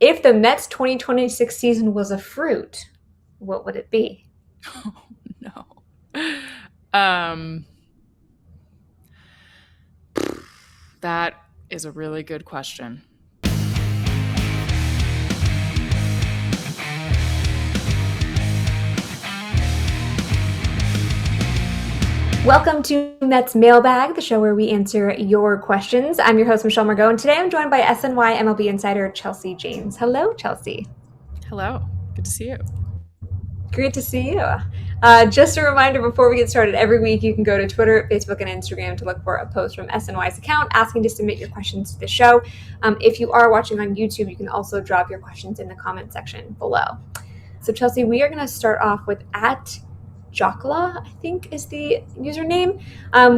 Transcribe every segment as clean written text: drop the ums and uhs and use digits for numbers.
If the Mets 2026 season was a fruit, what would it be? Oh, no. Um, that is a really good question. Welcome to Mets Mailbag, the show where we answer your questions. I'm your host, Michelle Margaux, and today I'm joined by SNY MLB insider Chelsea James. Hello, Chelsea. Hello. Good to see you. Great to see you. Just a reminder before we get started, every week you can go to Twitter, Facebook, and Instagram to look for a post from SNY's account asking to submit your questions to the show. If you are watching on YouTube, you can also drop your questions in the comment section below. So, Chelsea, we are going to start off with at Jokla, I think is the username.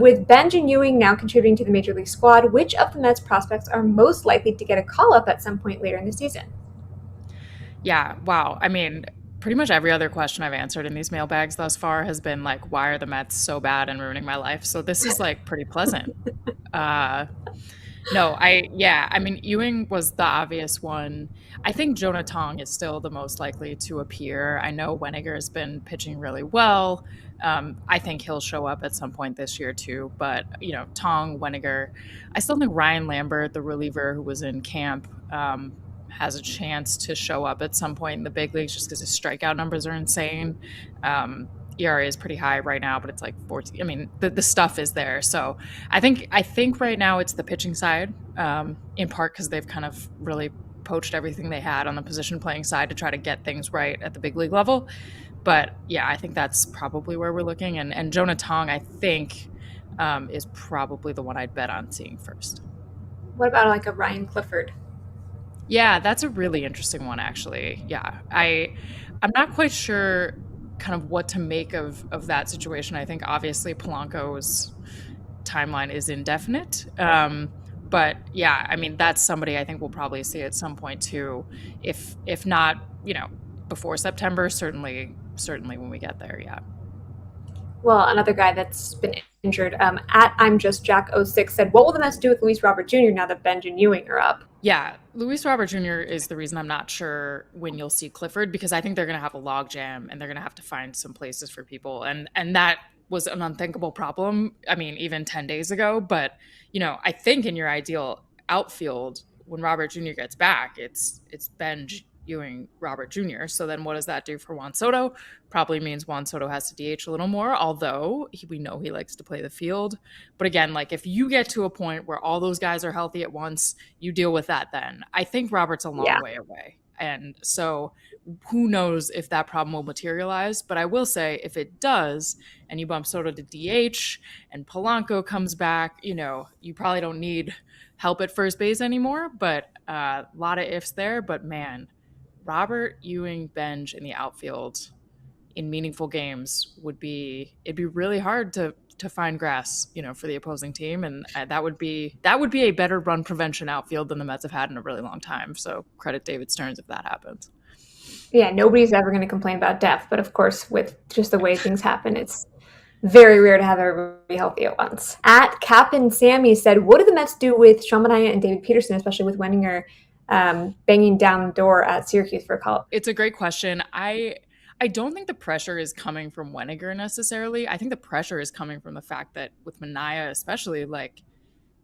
With Benge and Ewing now contributing to the Major League squad, which of the Mets prospects are most likely to get a call-up at some point later in the season? Yeah, wow. I mean, pretty much every other question I've answered in these mailbags thus far has been like, why are the Mets so bad and ruining my life? So this is like pretty pleasant. Uh, no, I mean, Ewing was the obvious one. I think Jonah Tong is still the most likely to appear. I know Weniger has been pitching really well. I think he'll show up at some point this year too. But, Tong, Weniger, I still think Ryan Lambert, the reliever who was in camp, has a chance to show up at some point in the big leagues just because his strikeout numbers are insane. ERA is pretty high right now, but it's like 14. I mean, the stuff is there. So I think right now it's the pitching side, in part because they've kind of really poached everything they had on the position playing side to try to get things right at the big league level. But yeah, I think that's probably where we're looking. And Jonah Tong, I think, is probably the one I'd bet on seeing first. What about like a Ryan Clifford? Yeah, that's a really interesting one, actually. Yeah, I'm not quite sure kind of what to make of that situation. I think obviously Polanco's timeline is indefinite. But yeah, I mean that's somebody I think we'll probably see at some point too. If not, before September, certainly when we get there. Yeah. Well, another guy that's been injured, at I'm Just Jack 06 said, what will the Mets do with Luis Robert Jr. now that Benge and Ewing are up? Yeah, Luis Robert Jr. is the reason I'm not sure when you'll see Clifford because I think they're going to have a logjam and they're going to have to find some places for people, and that was an unthinkable problem. I mean, even 10 days ago. But I think in your ideal outfield, when Robert Jr. gets back, it's Benj, Ewing, Robert Jr. So then what does that do for Juan Soto? Probably means Juan Soto has to DH a little more, although we know he likes to play the field. But again, like if you get to a point where all those guys are healthy at once, you deal with that then. I think Robert's a long Yeah. way away. And so who knows if that problem will materialize. But I will say if it does, and you bump Soto to DH and Polanco comes back, you probably don't need help at first base anymore. But a lot of ifs there. But man, Robert Ewing Bench in the outfield in meaningful games it'd be really hard to find grass, for the opposing team, and that would be a better run prevention outfield than the Mets have had in a really long time. So credit David Stearns if that happens. Yeah, nobody's ever going to complain about depth, but of course, with just the way things happen, it's very rare to have everybody healthy at once. At Cap and Sammy said, what do the Mets do with Sean Manaea and David Peterson, especially with Wenninger banging down the door at Syracuse for a call? It's a great question. I don't think the pressure is coming from Weniger necessarily. I think the pressure is coming from the fact that with Manaea especially, like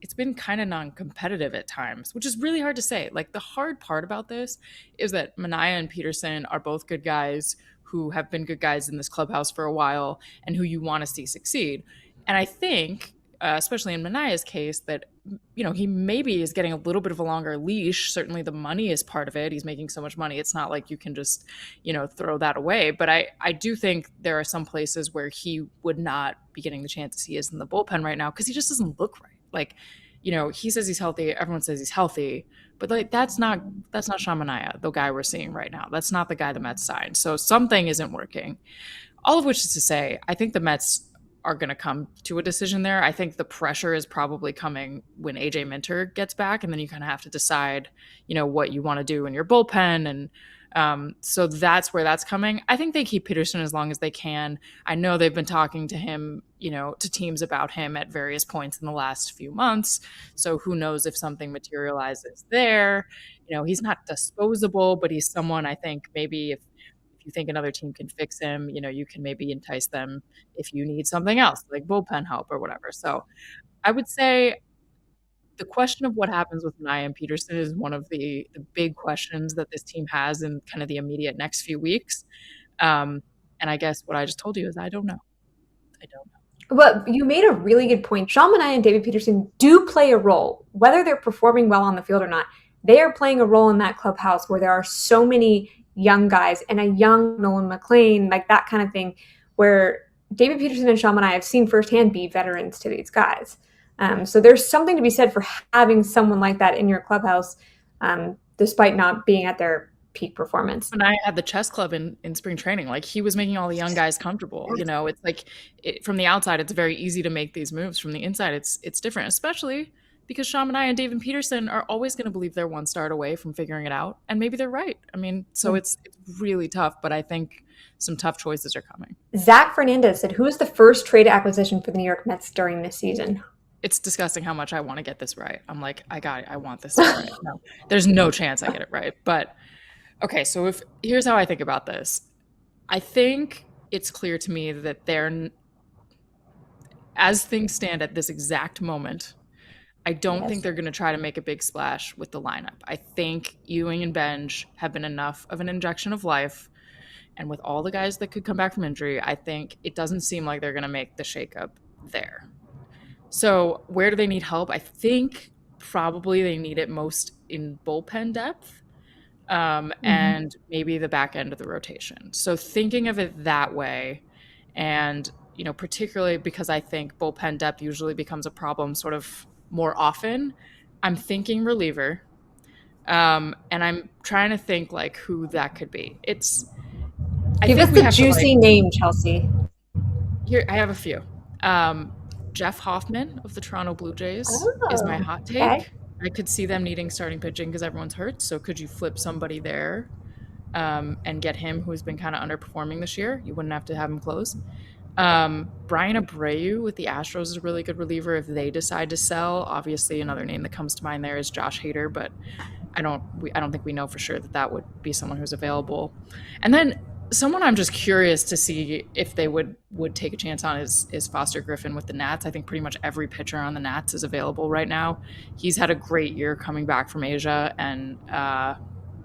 it's been kind of non-competitive at times, which is really hard to say. Like the hard part about this is that Manaea and Peterson are both good guys who have been good guys in this clubhouse for a while and who you want to see succeed. And I think, especially in Manaea's case, that he maybe is getting a little bit of a longer leash. Certainly, the money is part of it. He's making so much money; it's not like you can just throw that away. But I do think there are some places where he would not be getting the chances he is in the bullpen right now because he just doesn't look right. Like, he says he's healthy. Everyone says he's healthy. But like that's not Sean Manaea, the guy we're seeing right now. That's not the guy the Mets signed. So something isn't working. All of which is to say, I think the Mets are going to come to a decision there. I think the pressure is probably coming when AJ Minter gets back, and then you kind of have to decide, what you want to do in your bullpen, and so that's where that's coming. I think they keep Peterson as long as they can. I know they've been talking to him, to teams about him at various points in the last few months. So who knows if something materializes there. He's not disposable, but he's someone I think maybe if you think another team can fix him, you can maybe entice them if you need something else, like bullpen help or whatever. So I would say the question of what happens with Manaea and Peterson is one of the big questions that this team has in kind of the immediate next few weeks. Um, and I guess what I just told you is I don't know. I don't know. Well, you made a really good point. Sean Manaea and David Peterson do play a role, whether they're performing well on the field or not. They are playing a role in that clubhouse where there are so many young guys and a young Nolan McLean, like that kind of thing, where David Peterson and Sean Manaea I've seen firsthand be veterans to these guys. So there's something to be said for having someone like that in your clubhouse, despite not being at their peak performance. When I had the chess club in spring training, like he was making all the young guys comfortable. It's like from the outside, it's very easy to make these moves. From the inside, it's different, especially because Sean and I and David Peterson are always going to believe they're one start away from figuring it out, and maybe they're right. I mean, so it's really tough, but I think some tough choices are coming. Zach Fernandez said, "Who is the first trade acquisition for the New York Mets during this season?" It's disgusting how much I want to get this right. I'm like, I got it. I want this right. No, there's no chance I get it right. But okay, so here's how I think about this. I think it's clear to me that as things stand at this exact moment, I don't think they're going to try to make a big splash with the lineup. I think Ewing and Benge have been enough of an injection of life. And with all the guys that could come back from injury, I think it doesn't seem like they're going to make the shakeup there. So where do they need help? I think probably they need it most in bullpen depth and maybe the back end of the rotation. So thinking of it that way, and particularly because I think bullpen depth usually becomes a problem sort of more often, I'm thinking reliever, and I'm trying to think like who that could be. Give us the juicy name, Chelsea. Here, I have a few. Jeff Hoffman of the Toronto Blue Jays is my hot take. Okay. I could see them needing starting pitching because everyone's hurt. So could you flip somebody there and get him, who's been kind of underperforming this year? You wouldn't have to have him close. Brian Abreu with the Astros is a really good reliever if they decide to sell. Obviously, another name that comes to mind there is Josh Hader, but I don't think we know for sure that would be someone who's available. And then someone I'm just curious to see if they would take a chance on is Foster Griffin with the Nats. I think pretty much every pitcher on the Nats is available right now. He's had a great year coming back from Asia, and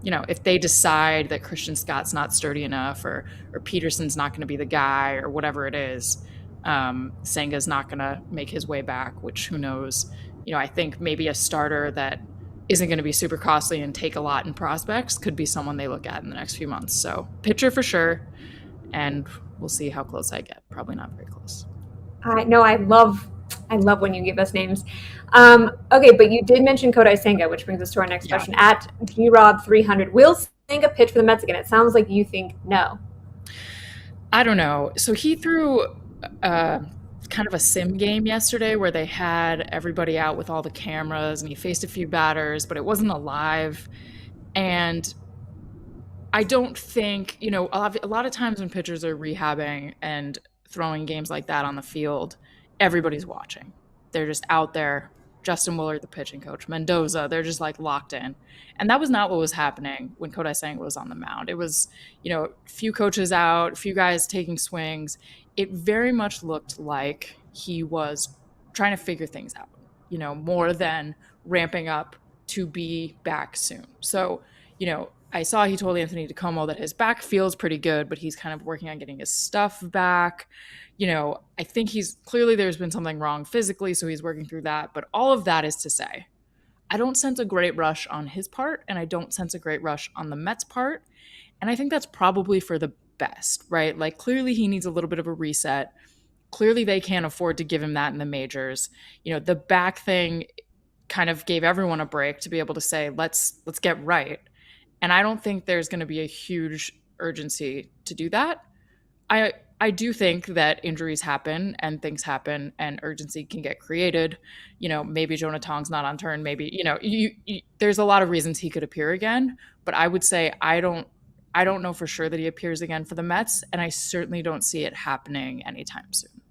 if they decide that Christian Scott's not sturdy enough or Peterson's not going to be the guy or whatever it is, Senga's not going to make his way back, which who knows. I think maybe a starter that isn't going to be super costly and take a lot in prospects could be someone they look at in the next few months. So pitcher for sure, and we'll see how close I get. Probably not very close. I love when you give us names. Okay, but you did mention Kodai Senga, which brings us to our next question. At GRob300, will Senga pitch for the Mets again? It sounds like you think no. I don't know. So he threw kind of a sim game yesterday where they had everybody out with all the cameras and he faced a few batters, but it wasn't alive. And I don't think, a lot of times when pitchers are rehabbing and throwing games like that on the field, everybody's watching. They're just out there. Justin Willard, the pitching coach, Mendoza, they're just like locked in. And that was not what was happening when Kodai Senga was on the mound. It was, a few coaches out, a few guys taking swings. It very much looked like he was trying to figure things out, more than ramping up to be back soon. So, I saw he told Anthony DeComo that his back feels pretty good, but he's kind of working on getting his stuff back. I think there's been something wrong physically, so he's working through that. But all of that is to say, I don't sense a great rush on his part, and I don't sense a great rush on the Mets' part. And I think that's probably for the best, right? Like clearly he needs a little bit of a reset. Clearly they can't afford to give him that in the majors. The back thing kind of gave everyone a break to be able to say, let's get right. And I don't think there's going to be a huge urgency to do that. I do think that injuries happen and things happen and urgency can get created. Maybe Jonah Tong's not on turn. Maybe, there's a lot of reasons he could appear again, but I would say I don't know for sure that he appears again for the Mets, and I certainly don't see it happening anytime soon.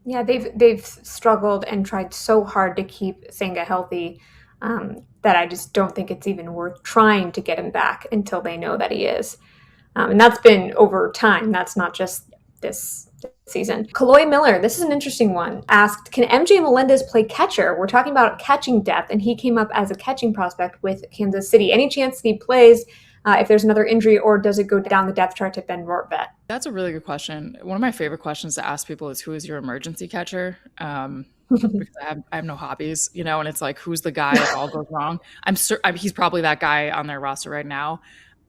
Yeah, they've struggled and tried so hard to keep Senga healthy. that I just don't think it's even worth trying to get him back until they know that he is. And that's been over time. That's not just this season. Kaloy Miller, this is an interesting one, asked, can MJ Melendez play catcher? We're talking about catching depth, and he came up as a catching prospect with Kansas City. Any chance that he plays if there's another injury, or does it go down the depth chart to Ben Rortvedt? That's a really good question. One of my favorite questions to ask people is, who is your emergency catcher? Because I have no hobbies, and it's like, who's the guy if all goes wrong? He's probably that guy on their roster right now.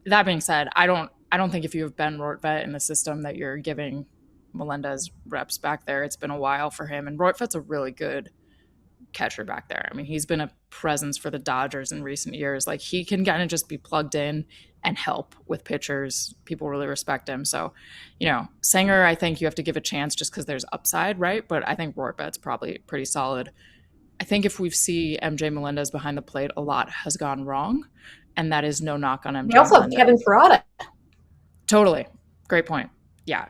That being said, I don't think if you have Ben Rortvedt in the system that you're giving Melendez reps back there. It's been a while for him, and Rortvedt's a really good catcher back there. I mean, he's been a presence for the Dodgers in recent years. Like, he can kind of just be plugged in and help with pitchers. People really respect him. So, Senga, I think you have to give a chance just because there's upside, right? But I think Rortvedt's probably pretty solid. I think if we see MJ Melendez behind the plate, a lot has gone wrong, and that is no knock on MJ. We also have Kevin Ferrata. Totally. Great point. Yeah.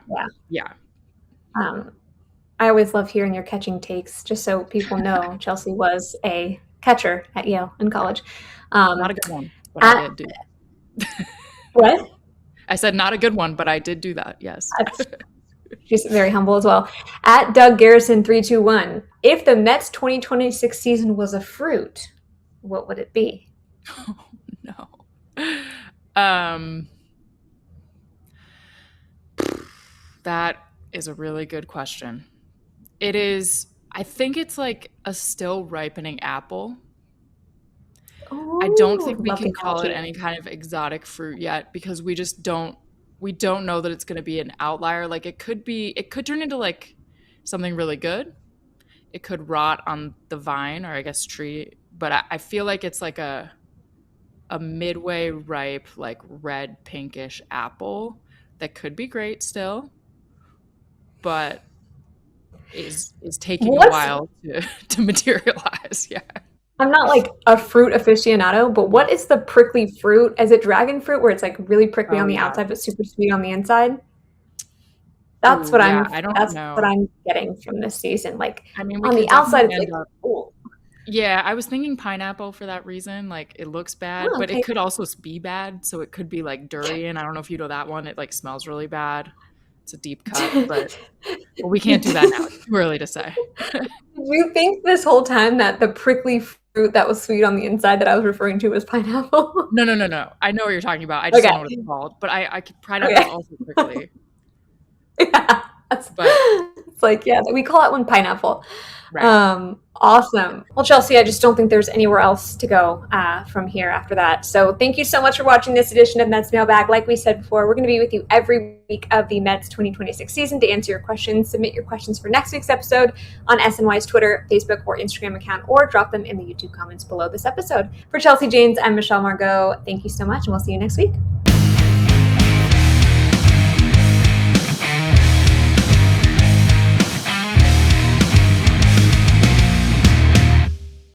I always love hearing your catching takes, just so people know Chelsea was a catcher at Yale in college. Not a good one, but I did do. What? I said not a good one, but I did do that. Yes. She's very humble as well. At Doug Garrison 321, if the Mets 2026 season was a fruit, what would it be? Oh, no. That is a really good question. It is, I think it's like a still ripening apple. Ooh, I don't think we can call it any kind of exotic fruit yet, because we don't know that it's going to be an outlier. Like, it could turn into like something really good. It could rot on the vine, or I guess tree, but I feel like it's like a midway ripe, like red pinkish apple that could be great still, but is taking a while to materialize. Yeah. I'm not like a fruit aficionado, but what is the prickly fruit? Is it dragon fruit, where it's like really prickly on the outside but super sweet on the inside? That's what I'm getting from this season. Like, I mean, on the outside, it's like, cool. Yeah, I was thinking pineapple for that reason. Like, it looks bad, but it could also be bad. So it could be like durian. I don't know if you know that one. It like smells really bad. It's a deep cut, but we can't do that now. It's too early to say. Did you think this whole time that the prickly fruit that was sweet on the inside that I was referring to was pineapple? No. I know what you're talking about. I just don't know what it's called. But I could pineapple also prickly. Yeah, it's like, yeah, we call that one pineapple. Right. Awesome. Well, Chelsea, I just don't think there's anywhere else to go from here after that. So thank you so much for watching this edition of Mets Mailbag. Like we said before, we're going to be with you every week of the Mets 2026 season to answer your questions. Submit your questions for next week's episode on SNY's Twitter, Facebook, or Instagram account, or drop them in the YouTube comments below this episode. For Chelsea Janes, I'm Michelle Margaux. Thank you so much, and we'll see you next week.